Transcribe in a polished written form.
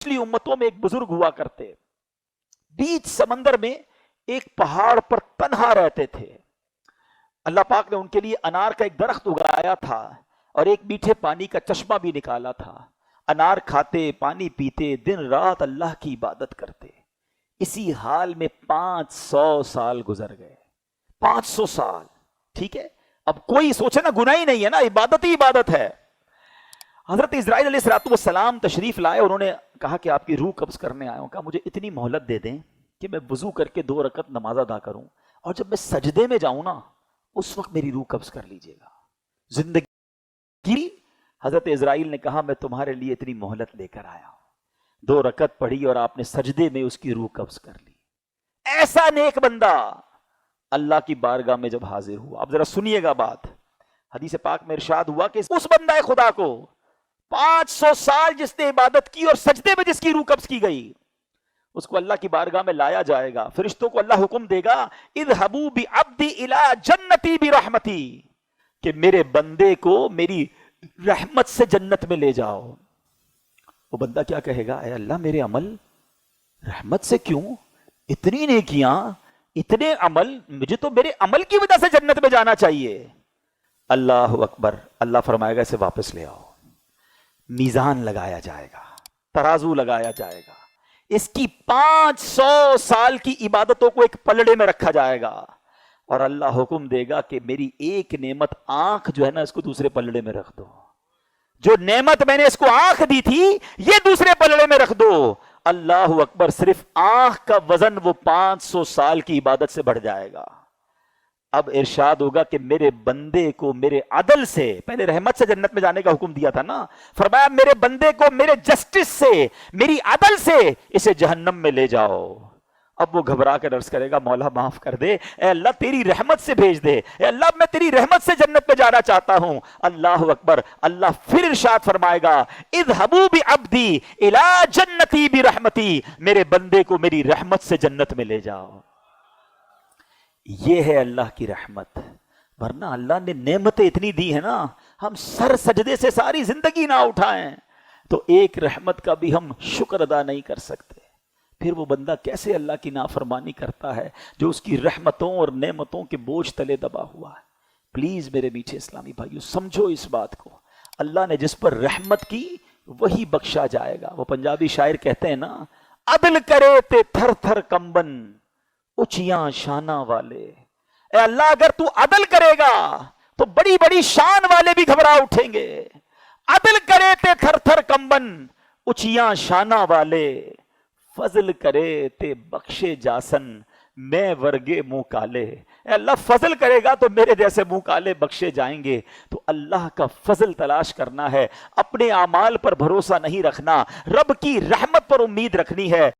पिछली उम्मतों में एक बुजुर्ग हुआ करते, बीच समंदर में एक पहाड़ पर तन्हा रहते थे। अल्लाह पाक ने उनके लिए अनार का एक दरख्त उगाया था और एक मीठे पानी का चश्मा भी निकाला था। अनार खाते, पानी पीते, दिन रात अल्लाह की इबादत करते। इसी हाल में 500 साल गुजर गए। 500 साल, ठीक है। अब कोई सोचे ना, गुनाह ही नहीं है ना, इबादत ही इबादत है। हजरत इस्राईल अलैहिस्सलाम तशरीफ लाए, उन्होंने कहा कि आपकी रूह कब्ज करने आया हूं। कहा मुझे इतनी मोहलत दे दें कि मैं वजू करके 2 रकत नमाज अदा करूं, और जब मैं सजदे में जाऊं ना, उस वक्त मेरी रूह कब्ज कर लीजिएगा। जिंदगी। हजरत इस्राईल ने कहा मैं तुम्हारे लिए इतनी मोहलत लेकर आया हूं। 2 रकत पढ़ी और आपने सजदे में उसकी रूह कब्ज कर ली। ऐसा नेक बंदा अल्लाह की बारगाह में जब हाजिर हुआ, अब जरा सुनिएगा बात, हदीस पाक में इरशाद हुआ कि उस बंदा खुदा को 500 साल जिसने इबादत की और सजदे में जिसकी रूह कब्ज की गई, उसको अल्लाह की बारगाह में लाया जाएगा। फरिश्तों को अल्लाह हुक्म देगा, इज़हबू बि अब्दी इला जन्नती बि रहमती, कि मेरे बंदे को मेरी रहमत से जन्नत में ले जाओ। वो बंदा क्या कहेगा, ऐ अल्लाह मेरे अमल रहमत से क्यों, इतनी नेकियां, इतने अमल, मुझे तो मेरे अमल की वजह से जन्नत में जाना चाहिए। अल्लाह अकबर। अल्लाह फरमाएगा इसे वापस ले आओ। मीजान लगाया जाएगा, तराजू लगाया जाएगा, इसकी 500 साल की इबादतों को एक पलड़े में रखा जाएगा, और अल्लाह हुक्म देगा कि मेरी एक नेमत आंख जो है ना, इसको दूसरे पलड़े में रख दो। जो नेमत मैंने इसको आंख दी थी, ये दूसरे पलड़े में रख दो। अल्लाह अकबर। सिर्फ आंख का वजन वो 500 साल की इबादत से बढ़ जाएगा। अब इरशाद होगा कि मेरे बंदे को मेरे अदल से, पहले रहमत से जन्नत में जाने का हुक्म दिया था ना, फरमाया मेरे बंदे को मेरे जस्टिस से, मेरी अदल से इसे जहन्नम में ले जाओ। अब वो घबरा कर अर्ज करेगा, मौला माफ कर दे, ए अल्लाह तेरी रहमत से भेज दे, ए अल्लाह मैं तेरी रहमत से जन्नत में जाना चाहता हूं। अल्लाह अकबर। अल्लाह फिर इरशाद फरमाएगा, इज़हबू बि अब्दी इला जन्नती बि रहमती, मेरे बंदे को मेरी रहमत से जन्नत में ले जाओ। ये है अल्लाह की रहमत। वरना अल्लाह ने नेमतें इतनी दी है ना, हम सर सजदे से सारी जिंदगी ना उठाएं तो एक रहमत का भी हम शुक्र अदा नहीं कर सकते। फिर वो बंदा कैसे अल्लाह की नाफरमानी करता है जो उसकी रहमतों और नेमतों के बोझ तले दबा हुआ है। प्लीज मेरे मीठे इस्लामी भाइयों, समझो इस बात को। अल्लाह ने जिस पर रहमत की वही बख्शा जाएगा। वो पंजाबी शायर कहते हैं ना, अदल करे ते थर थर कंबन ऊंचियां शाना वाले। ए अल्लाह अगर तू अदल करेगा तो बड़ी बड़ी शान वाले भी घबरा उठेंगे। अदल करे ते थर थर कंबन ऊंचियां शाना वाले, फजल करे ते बख्शे जासन मैं वर्गे मुंह काले। अल्लाह फजल करेगा तो मेरे जैसे मुंह काले बख्शे जाएंगे। तो अल्लाह का फजल तलाश करना है, अपने आमाल पर भरोसा नहीं रखना, रब की रहमत पर उम्मीद रखनी है।